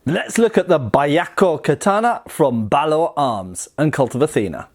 Let's look at the Byakko Katana from Balaur Arms and Kult of Athena.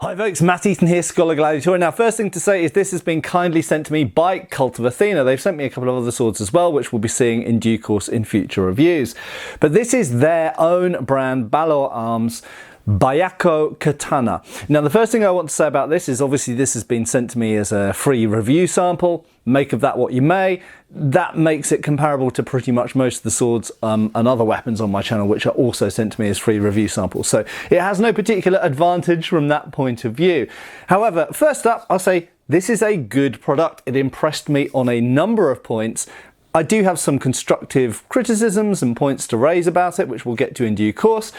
Hi folks, Matt Easton here, Schola Gladiatoria. Now first thing to say is this has been kindly sent to me by Kult of Athena. They've sent me a couple of other swords as well, which we'll be seeing in due course in future reviews. But this is their own brand, Balaur Arms Byakko Katana. Now the first thing I want to say about this is obviously this has been sent to me as a free review sample. Make of that what you may. That makes it comparable to pretty much most of the swords and other weapons on my channel, which are also sent to me as free review samples. So it has no particular advantage from that point of view. However, first up, I'll say this is a good product. It impressed me on a number of points. I do have some constructive criticisms and points to raise about it, which we'll get to in due course.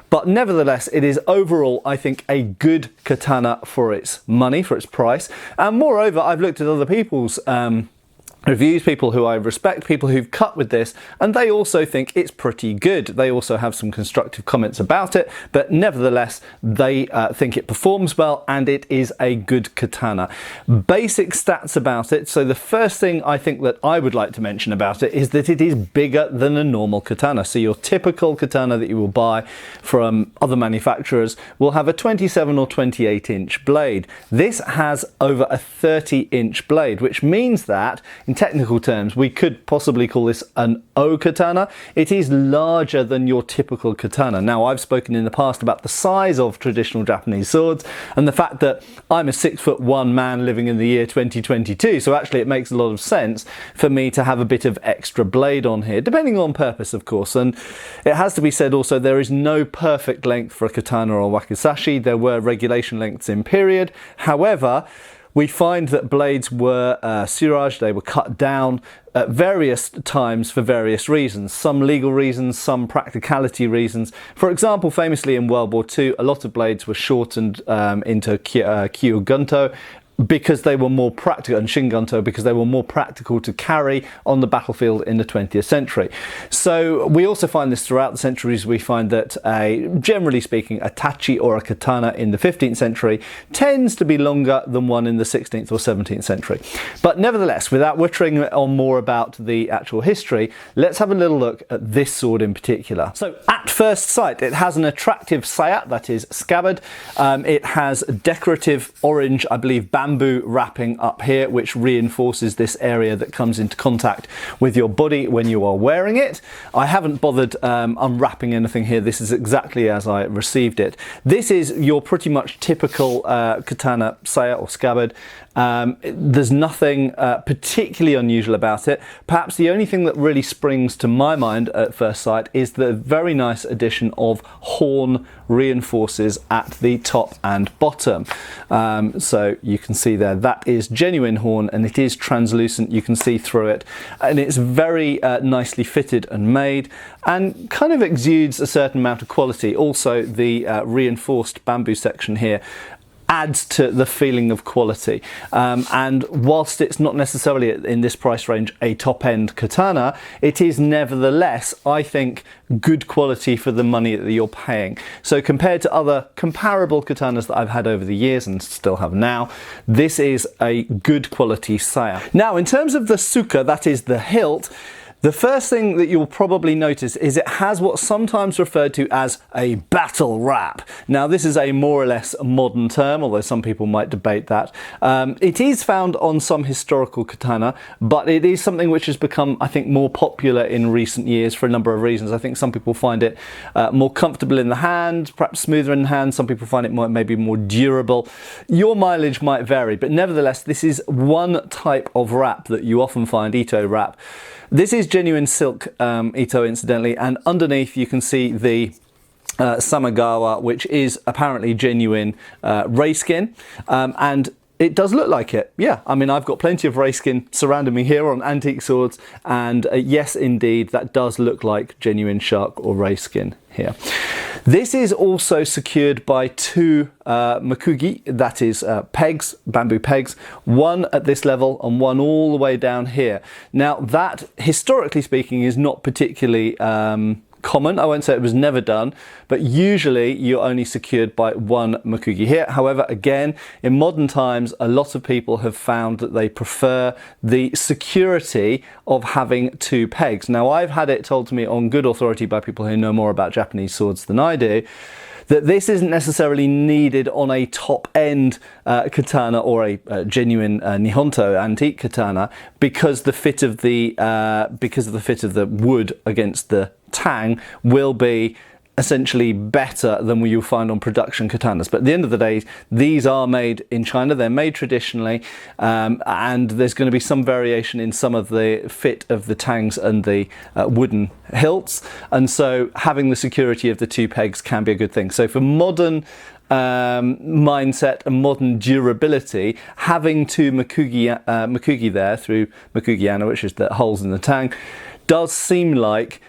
But nevertheless, it is overall, I think, a good katana for its money, for its price. And moreover, I've looked at other people's reviews, people who I respect, people who've cut with this, and they also think it's pretty good. They also have some constructive comments about it, but nevertheless, they think it performs well and it is a good katana. Basic stats about it. So the first thing I think that I would like to mention about it is that it is bigger than a normal katana. So your typical katana that you will buy from other manufacturers will have a 27 or 28 inch blade. This has over a 30-inch blade, which means that in technical terms, we could possibly call this an O katana. It is larger than your typical katana. Now, I've spoken in the past about the size of traditional Japanese swords and the fact that I'm a 6'1" man living in the year 2022. So actually it makes a lot of sense for me to have a bit of extra blade on here, depending on purpose, of course. And it has to be said also, there is no perfect length for a katana or wakizashi. There were regulation lengths in period. However, we find that blades were ciraged, they were cut down at various times for various reasons. Some legal reasons, some practicality reasons. For example, famously in World War II, a lot of blades were shortened into kyugunto, because they were more practical, and shingunto because they were more practical to carry on the battlefield in the 20th century. So we also find this throughout the centuries. We find that generally speaking, a tachi or a katana in the 15th century tends to be longer than one in the 16th or 17th century. But nevertheless, without wittering on more about the actual history, let's have a little look at this sword in particular. So at first sight, it has an attractive saya, that is scabbard. It has decorative orange, I believe, bamboo wrapping up here, which reinforces this area that comes into contact with your body when you are wearing it. I haven't bothered unwrapping anything here. This is exactly as I received it. This is your pretty much typical katana saya or scabbard. There's nothing particularly unusual about it. Perhaps the only thing that really springs to my mind at first sight is the very nice addition of horn reinforces at the top and bottom. So you can see there, that is genuine horn and it is translucent. You can see through it and it's very nicely fitted and made and kind of exudes a certain amount of quality. Also, the reinforced bamboo section here adds to the feeling of quality, and whilst it's not necessarily in this price range a top-end katana, it is nevertheless, I think, good quality for the money that you're paying. So compared to other comparable katanas that I've had over the years and still have now, this is a good quality saya. Now in terms of the suka, that is the hilt, the first thing that you'll probably notice is it has what's sometimes referred to as a battle wrap. Now this is a more or less modern term, although some people might debate that. It is found on some historical katana, but it is something which has become, I think, more popular in recent years for a number of reasons. I think some people find it more comfortable in the hand, perhaps smoother in the hand. Some people find it maybe more durable. Your mileage might vary, but nevertheless, this is one type of wrap that you often find, Ito wrap. This is genuine silk Ito, incidentally, and underneath you can see the Samagawa, which is apparently genuine ray skin, and it does look like it. Yeah, I mean, I've got plenty of ray skin surrounding me here on antique swords, and yes, indeed, that does look like genuine shark or ray skin here. This is also secured by two makugi, that is pegs, bamboo pegs, one at this level and one all the way down here. Now that, historically speaking, is not particularly common. I won't say it was never done, but usually you're only secured by one makugi here. However, again, in modern times, a lot of people have found that they prefer the security of having two pegs. Now, I've had it told to me on good authority by people who know more about Japanese swords than I do, that this isn't necessarily needed on a top-end katana or a genuine Nihonto antique katana because the fit of the wood against the tang will be essentially better than what you'll find on production katanas. But at the end of the day, these are made in China. They're made traditionally, and there's going to be some variation in some of the fit of the tangs and the wooden hilts. And so having the security of the two pegs can be a good thing. So for modern mindset and modern durability, having two makugi there through makugiana, which is the holes in the tang, does seem like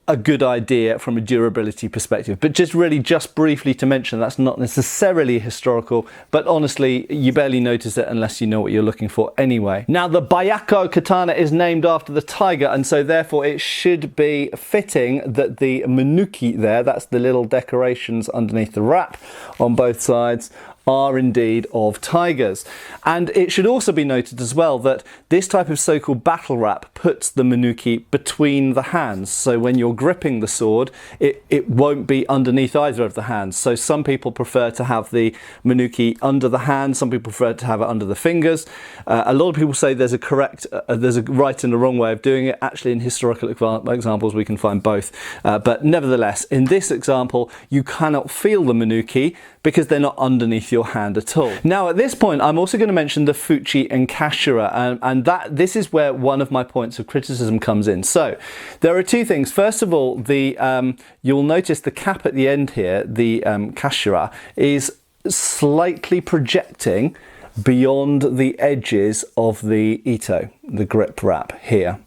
a good idea from a durability perspective. But just briefly to mention, that's not necessarily historical, but honestly, you barely notice it unless you know what you're looking for anyway. Now, the Byakko Katana is named after the tiger, and so therefore it should be fitting that the manuki there, that's the little decorations underneath the wrap on both sides, are indeed of tigers. And it should also be noted as well that this type of so-called battle wrap puts the manuki between the hands. So when you're gripping the sword, it won't be underneath either of the hands. So some people prefer to have the manuki under the hand, some people prefer to have it under the fingers. A lot of people say there's a right and a wrong way of doing it. Actually, in historical examples, we can find both. But nevertheless, in this example, you cannot feel the manuki because they're not underneath your hand at all. Now, at this point, I'm also going to mention the Fuchi and Kashira, and this is where one of my points of criticism comes in. So there are two things. First of all, you'll notice the cap at the end here, the Kashira, is slightly projecting beyond the edges of the Ito, the grip wrap here.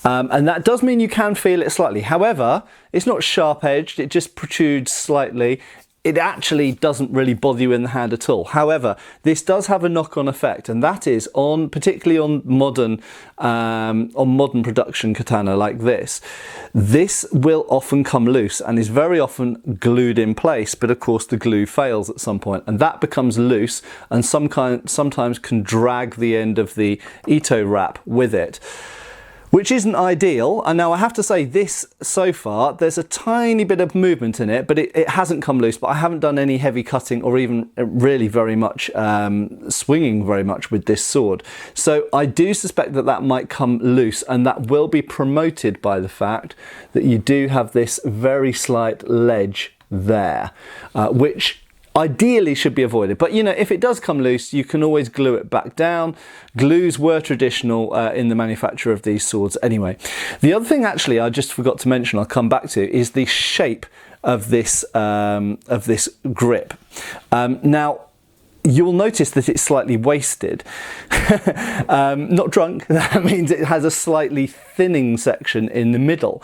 And that does mean you can feel it slightly. However, it's not sharp edged, it just protrudes slightly. It actually doesn't really bother you in the hand at all. However, this does have a knock-on effect, and that is particularly on modern production katana like this. This will often come loose and is very often glued in place, but of course the glue fails at some point, and that becomes loose and sometimes can drag the end of the Ito wrap with it, which isn't ideal. And now I have to say, this so far, there's a tiny bit of movement in it, but it hasn't come loose. But I haven't done any heavy cutting or even really very much swinging very much with this sword. So I do suspect that that might come loose, and that will be promoted by the fact that you do have this very slight ledge there, which ideally should be avoided. But you know, if it does come loose, you can always glue it back down. Glues were traditional in the manufacture of these swords anyway. The other thing actually I just forgot to mention, I'll come back to, is the shape of this grip. Now, you'll notice that it's slightly wasted. Not drunk, that means it has a slightly thinning section in the middle.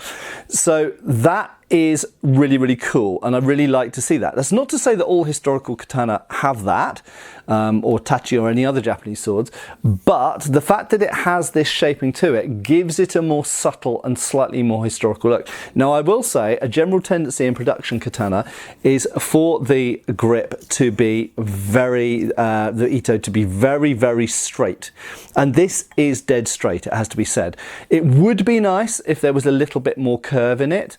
So that is really, really cool, and I really like to see that. That's not to say that all historical katana have that, or tachi or any other Japanese swords, but the fact that it has this shaping to it gives it a more subtle and slightly more historical look. Now, I will say a general tendency in production katana is for the grip to be the Ito to be very, very straight. And this is dead straight, it has to be said. It would be nice if there was a little bit more curve in it.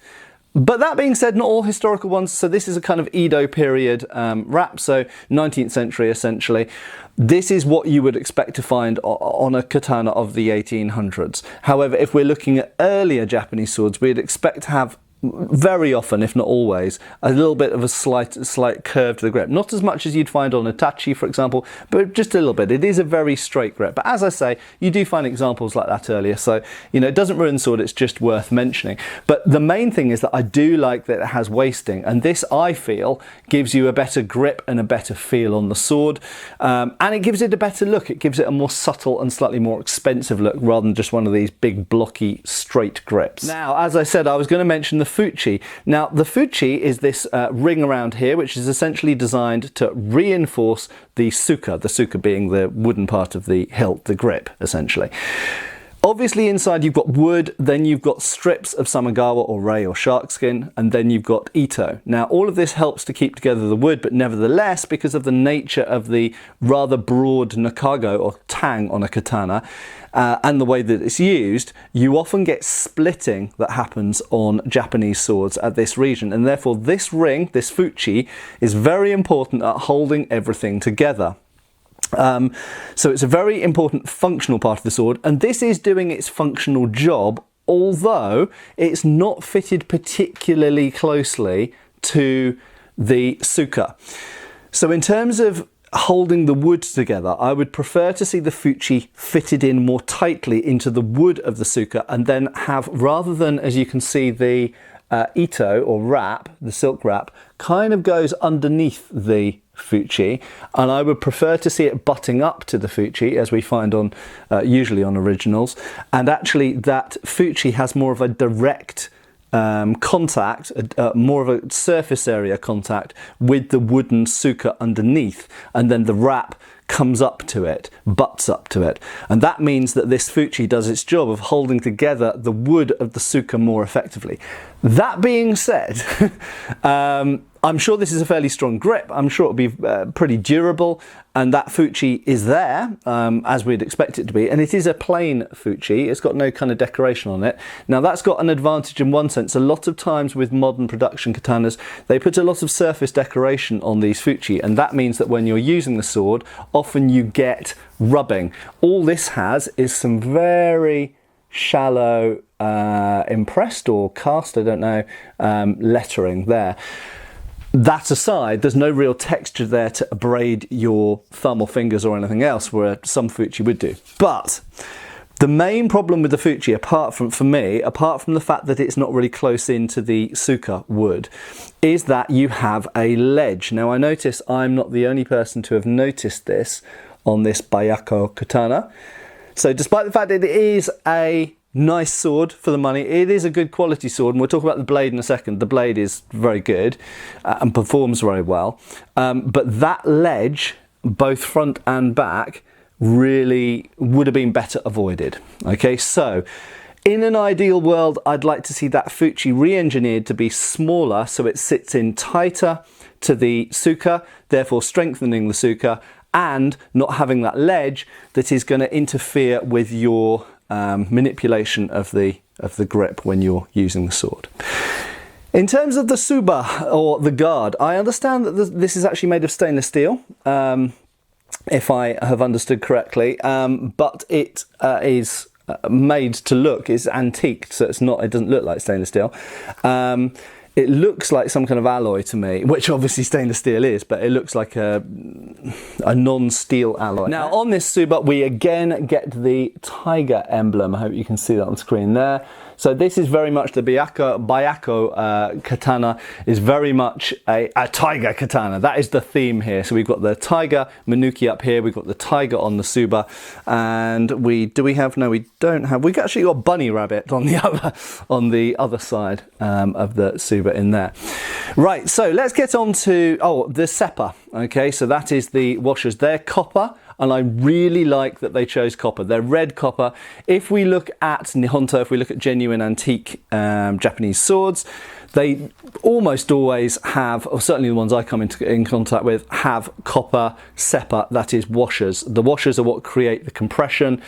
But that being said, not all historical ones, so this is a kind of Edo period wrap, so 19th century essentially. This is what you would expect to find on a katana of the 1800s. However, if we're looking at earlier Japanese swords, we'd expect to have very often, if not always, a little bit of a slight curve to the grip. Not as much as you'd find on a tachi, for example, but just a little bit. It is a very straight grip. But as I say, you do find examples like that earlier. So, you know, it doesn't ruin the sword. It's just worth mentioning. But the main thing is that I do like that it has wasting. And this, I feel, gives you a better grip and a better feel on the sword. And it gives it a better look. It gives it a more subtle and slightly more expensive look rather than just one of these big blocky straight grips. Now, as I said, I was going to mention the Fuchi. Now, the Fuchi is this ring around here, which is essentially designed to reinforce the suka being the wooden part of the hilt, the grip, essentially. Obviously inside you've got wood, then you've got strips of samagawa or rei or shark skin, and then you've got ito. Now all of this helps to keep together the wood, but nevertheless, because of the nature of the rather broad nakago or tang on a katana, and the way that it's used, you often get splitting that happens on Japanese swords at this region, and therefore this ring, this fuchi, is very important at holding everything together. So it's a very important functional part of the sword, and this is doing its functional job, although it's not fitted particularly closely to the suka. So in terms of holding the wood together, I would prefer to see the fuchi fitted in more tightly into the wood of the suka, and then have, rather than, as you can see, the ito or wrap, the silk wrap, kind of goes underneath the fuchi, and I would prefer to see it butting up to the fuchi, as we find on usually on originals, and actually that fuchi has more of a direct contact, more of a surface area contact with the wooden suka underneath, and then the wrap comes up to it, butts up to it, and that means that this fuchi does its job of holding together the wood of the suka more effectively. That being said, I'm sure this is a fairly strong grip. I'm sure it'll be pretty durable, and that fuchi is there as we'd expect it to be, and it is a plain fuchi. It's got no kind of decoration on it. Now that's got an advantage in one sense. A lot of times with modern production katanas, they put a lot of surface decoration on these fuchi, and that means that when you're using the sword, often you get rubbing. All this has is some very shallow impressed or cast, I don't know, lettering there. That aside, there's no real texture there to abrade your thumb or fingers or anything else, where some fuchi would do. But the main problem with the fuchi, apart from the fact that it's not really close into the suka wood, is that you have a ledge. Now I notice I'm not the only person to have noticed this on this Byakko Katana. So despite the fact that it is a nice sword for the money, it is a good quality sword, and we'll talk about the blade in a second. The blade is very good and performs very well, but that ledge, both front and back, really would have been better avoided. Okay, so in an ideal world, I'd like to see that fuchi re-engineered to be smaller, so it sits in tighter to the suka, therefore strengthening the suka, and not having that ledge that is going to interfere with your manipulation of the grip when you're using the sword. In terms of the suba, or the guard, I understand that this is actually made of stainless steel, if I have understood correctly, but it is made to look, it's antiqued, so it doesn't look like stainless steel. It looks like some kind of alloy to me, which obviously stainless steel is, but it looks like a non-steel alloy. Now on this suba, we again get the tiger emblem. I hope you can see that on screen there. So this is very much the Byakko Katana is very much a tiger katana. That is the theme here. So we've got the tiger Manuki up here, we've got the tiger on the suba, and we don't have, we've actually got bunny rabbit on the other side of the suba in there. Right, so let's get on to the seppa. Okay, so that is the washers. They're copper, and I really like that they chose copper. They're red copper. If we look at Nihonto, if we look at genuine antique Japanese swords, they almost always have, or certainly the ones I come in contact with, have copper seppa, that is washers. The washers are what create the compression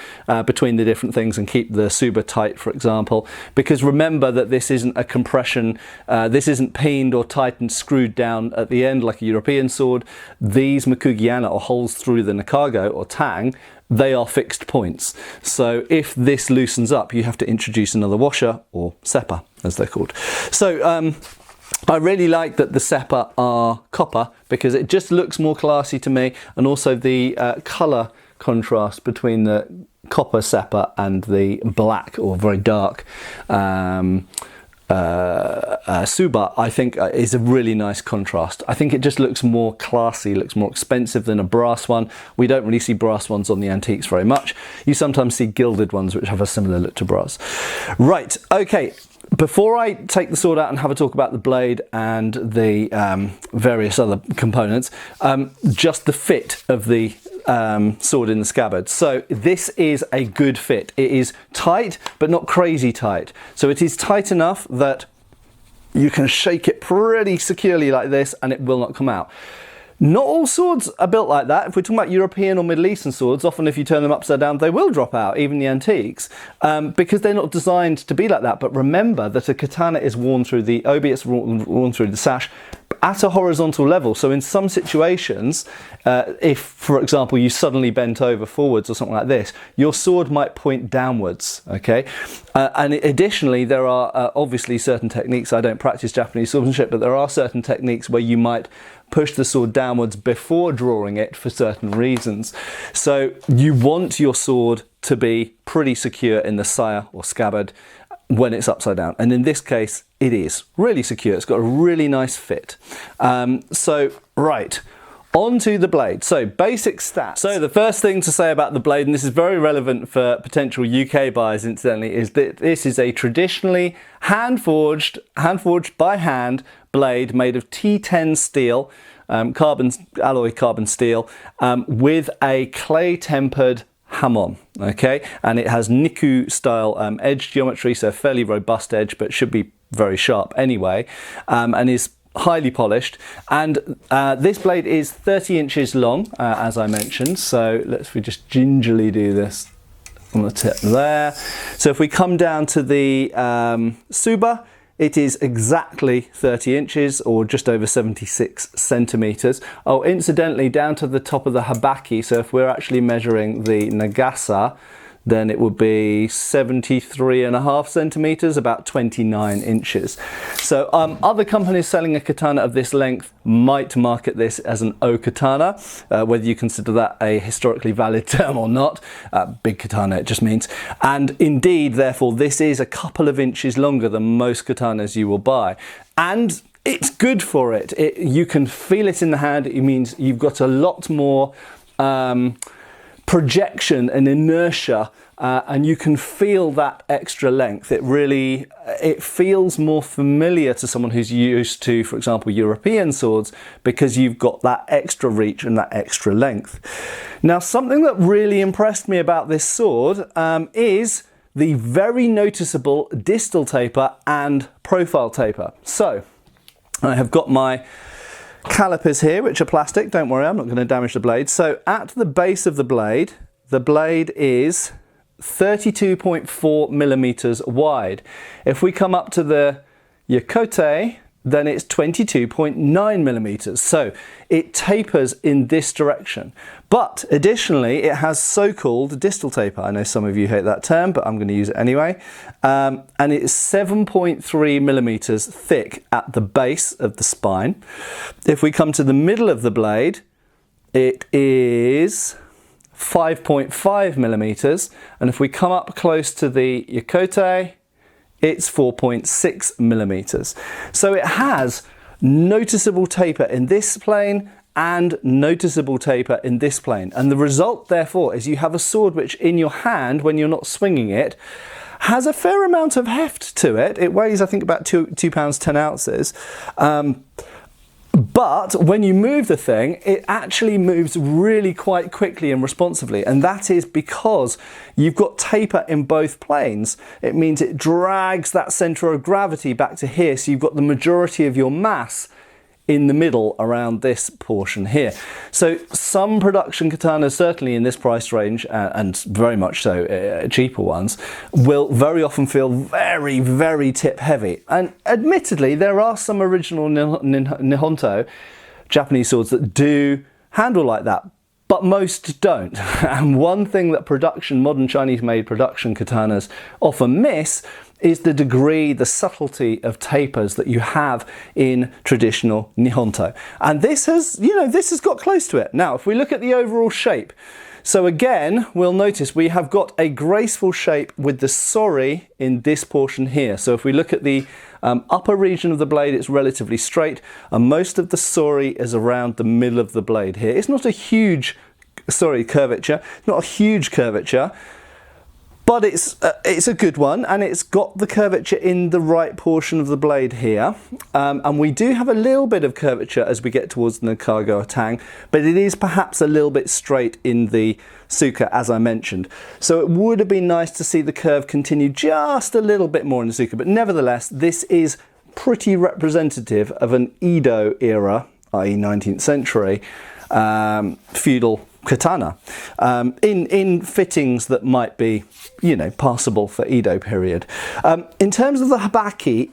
between the different things and keep the suba tight, for example. Because remember that this isn't a compression, this isn't pinned or tightened, screwed down at the end like a European sword. These makugiana, or holes through the nakago or tang, they are fixed points. So if this loosens up, you have to introduce another washer, or seppa as they're called. So I really like that the seppa are copper, because it just looks more classy to me, and also the colour contrast between the copper seppa and the black or very dark suba, I think is a really nice contrast. I think it just looks more classy, looks more expensive than a brass one. We don't really see brass ones on the antiques very much. You sometimes see gilded ones which have a similar look to brass. Right, okay, Before I take the sword out and have a talk about the blade and the various other components, just the fit of the sword in the scabbard. So this is a good fit. It is tight, but not crazy tight. So it is tight enough that you can shake it pretty securely like this and it will not come out. Not all swords are built like that. If we're talking about European or Middle Eastern swords, often if you turn them upside down, they will drop out, even the antiques, because they're not designed to be like that. But remember that a katana is worn through the obi, it's worn through the sash at a horizontal level. So in some situations, if, for example, you suddenly bent over forwards or something like this, your sword might point downwards, okay? And additionally, there are obviously certain techniques. I don't practice Japanese swordsmanship, but there are certain techniques where you might push the sword downwards before drawing it for certain reasons. So you want your sword to be pretty secure in the saya or scabbard when it's upside down. And in this case, it is really secure. It's got a really nice fit. So, right. On to the blade. So basic stats. So the first thing to say about the blade, and this is very relevant for potential UK buyers incidentally, is that this is a traditionally hand-forged by hand blade made of T10 steel, alloy carbon steel, with a clay tempered hamon, okay? And it has Niku style edge geometry, so fairly robust edge, but should be very sharp anyway, and is highly polished. And this blade is 30 inches long, as I mentioned. So we just gingerly do this on the tip there. So if we come down to the Suba, it is exactly 30 inches or just over 76 centimeters. Oh, incidentally, down to the top of the Habaki, so if we're actually measuring the Nagasa, then it would be 73.5 centimeters, about 29 inches. So other companies selling a katana of this length might market this as an O katana, whether you consider that a historically valid term or not. Big katana, it just means. And indeed, therefore, this is a couple of inches longer than most katanas you will buy. And it's good for it. You can feel it in the hand. It means you've got a lot more projection and inertia, and you can feel that extra length. It feels more familiar to someone who's used to, for example, European swords, because you've got that extra reach and that extra length. Now, something that really impressed me about this sword is the very noticeable distal taper and profile taper. So I have got my calipers here, which are plastic. Don't worry, I'm not going to damage the blade. So at the base of the blade is 32.4 millimeters wide. If we come up to the Yakote, then it's 22.9 millimeters. So it tapers in this direction. But additionally, it has so-called distal taper. I know some of you hate that term, but I'm going to use it anyway. And it's 7.3 millimeters thick at the base of the spine. If we come to the middle of the blade, it is 5.5 millimeters. And if we come up close to the Yakote, it's 4.6 millimeters. So it has noticeable taper in this plane and noticeable taper in this plane. And the result, therefore, is you have a sword which in your hand, when you're not swinging it, has a fair amount of heft to it. It weighs, I think, about 2 pounds 10 ounces. But when you move the thing, it actually moves really quite quickly and responsively. And that is because you've got taper in both planes. It means it drags that center of gravity back to here. So you've got the majority of your mass in the middle around this portion here. So some production katanas, certainly in this price range, and very much so cheaper ones, will very often feel very, very tip heavy. And admittedly, there are some original Nihonto Japanese swords that do handle like that, but most don't. And one thing that modern Chinese made production katanas often miss is the degree, the subtlety of tapers that you have in traditional Nihonto. And this has got close to it. Now, if we look at the overall shape, so again, we'll notice we have got a graceful shape with the sori in this portion here. So if we look at the upper region of the blade, it's relatively straight, and most of the sori is around the middle of the blade here. It's not a huge, curvature, not a huge curvature, But it's a good one, and it's got the curvature in the right portion of the blade here. And we do have a little bit of curvature as we get towards the Nakago tang, but it is perhaps a little bit straight in the Suka, as I mentioned. So it would have been nice to see the curve continue just a little bit more in the Suka, but nevertheless, this is pretty representative of an Edo era, i.e. 19th century, feudal katana, in fittings that might be, you know, passable for Edo period. In terms of the habaki,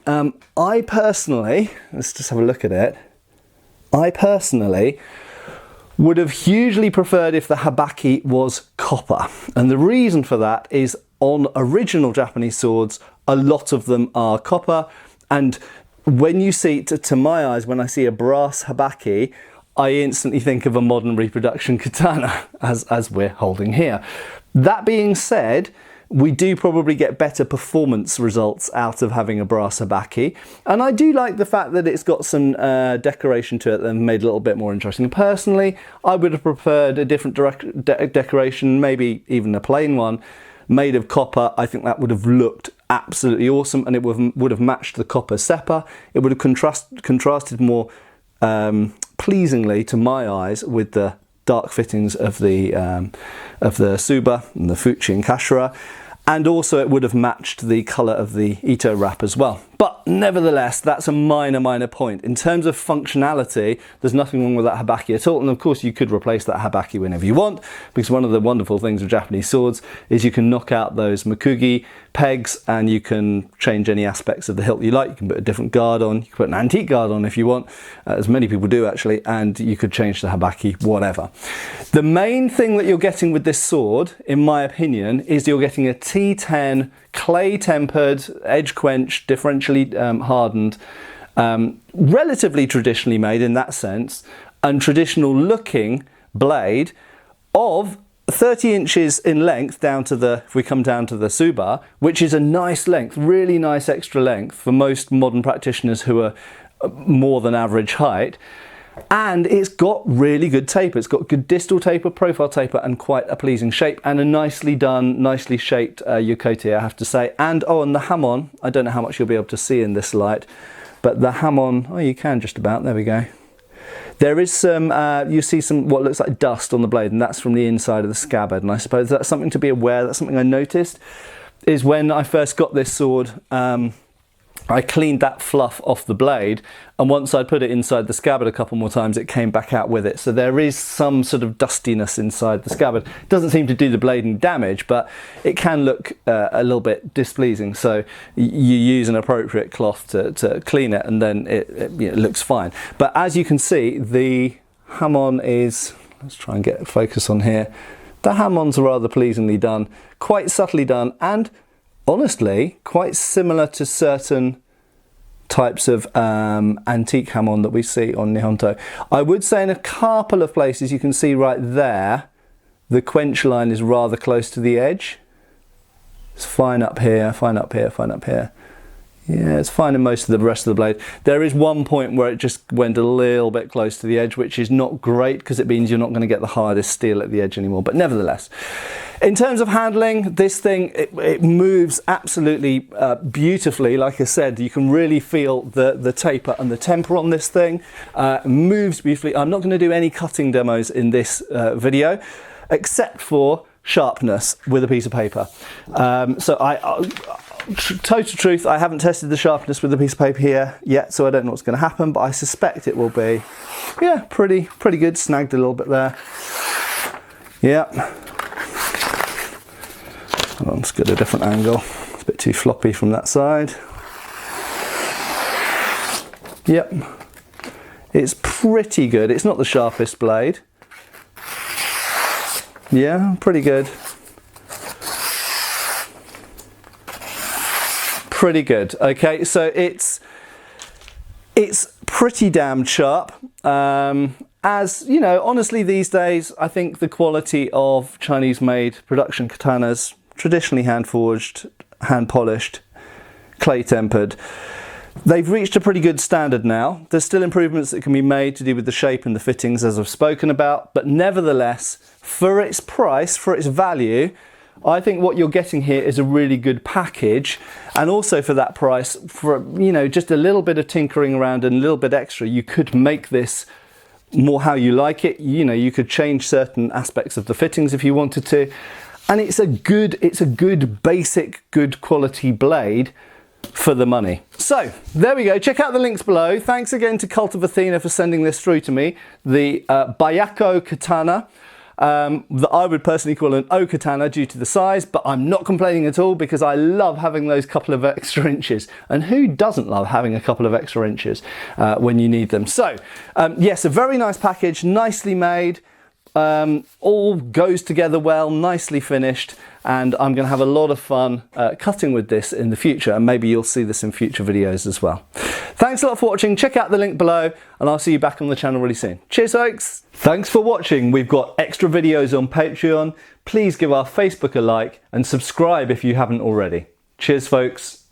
I personally, let's just have a look at it, I personally would have hugely preferred if the habaki was copper. And the reason for that is on original Japanese swords, a lot of them are copper. And when you see, to my eyes, when I see a brass habaki, I instantly think of a modern reproduction katana, as we're holding here. That being said, we do probably get better performance results out of having a brass habaki. And I do like the fact that it's got some decoration to it that made it a little bit more interesting. Personally, I would have preferred a different decoration, maybe even a plain one, made of copper. I think that would have looked absolutely awesome, and it would have matched the copper seppa. It would have contrasted more pleasingly to my eyes with the dark fittings of the Suba and the Fuchi and Kashira, and also it would have matched the colour of the Ito wrap as well. But nevertheless, that's a minor point. In terms of functionality, there's nothing wrong with that habaki at all, and of course you could replace that habaki whenever you want, because one of the wonderful things with Japanese swords is you can knock out those makugi pegs and you can change any aspects of the hilt you like. You can put a different guard on, you can put an antique guard on if you want, as many people do actually, and you could change the habaki, whatever. The main thing that you're getting with this sword, in my opinion, is you're getting a T10 clay tempered, edge quenched, differentially hardened, relatively traditionally made in that sense, and traditional looking blade of 30 inches in length down to the, if we come down to the Suba, which is a nice length, really nice extra length for most modern practitioners who are more than average height. And it's got really good taper. It's got good distal taper, profile taper, and quite a pleasing shape, and a nicely done, nicely shaped yokote, I have to say. And oh, and the hamon, I don't know how much you'll be able to see in this light, but the hamon, oh, you can just about, there we go. There is some, you see some, what looks like dust on the blade, and that's from the inside of the scabbard. And I suppose that's something to be aware, that's something I noticed, is when I first got this sword, I cleaned that fluff off the blade, and once I put it inside the scabbard a couple more times, it came back out with it. So there is some sort of dustiness inside the scabbard. It doesn't seem to do the blade any damage, but it can look a little bit displeasing. So you use an appropriate cloth to clean it, and then it looks fine. But as you can see, the hamon is, let's try and get a focus on here. The hamon's rather pleasingly done, quite subtly done, and honestly quite similar to certain types of antique hamon that we see on Nihonto. I would say in a couple of places you can see right there the quench line is rather close to the edge. It's fine up here, fine up here, fine up here. Yeah, it's fine in most of the rest of the blade. There is one point where it just went a little bit close to the edge, which is not great because it means you're not going to get the hardest steel at the edge anymore. But nevertheless, in terms of handling, this thing, it moves absolutely beautifully. Like I said, you can really feel the taper and the temper on this thing. It moves beautifully. I'm not going to do any cutting demos in this video, except for sharpness with a piece of paper. Total truth, I haven't tested the sharpness with a piece of paper here yet, so I don't know what's going to happen, but I suspect it will be, yeah, pretty good. Snagged a little bit there. Yeah. I'll just get a different angle. It's a bit too floppy from that side. Yep. It's pretty good. It's not the sharpest blade. Yeah, pretty good. Pretty good. Okay, so it's pretty damn sharp. As you know, honestly, these days I think the quality of Chinese-made production katanas, traditionally hand-forged, hand-polished, clay-tempered, they've reached a pretty good standard now. There's still improvements that can be made to do with the shape and the fittings, as I've spoken about, but nevertheless, for its price, for its value, I think what you're getting here is a really good package, and also for that price, for, you know, just a little bit of tinkering around and a little bit extra, you could make this more how you like it. You know, you could change certain aspects of the fittings if you wanted to, and it's a good basic, good quality blade for the money. So there we go. Check out the links below. Thanks again to Kult of Athena for sending this through to me. The Byakko Katana, that I would personally call an O katana due to the size, but I'm not complaining at all because I love having those couple of extra inches. And who doesn't love having a couple of extra inches when you need them? So yes, a very nice package, nicely made. All goes together well, nicely finished, and I'm going to have a lot of fun cutting with this in the future, and maybe you'll see this in future videos as well. Thanks a lot for watching. Check out the link below, and I'll see you back on the channel really soon. Cheers, folks. Thanks for watching. We've got extra videos on Patreon. Please give our Facebook a like and subscribe if you haven't already. Cheers, folks.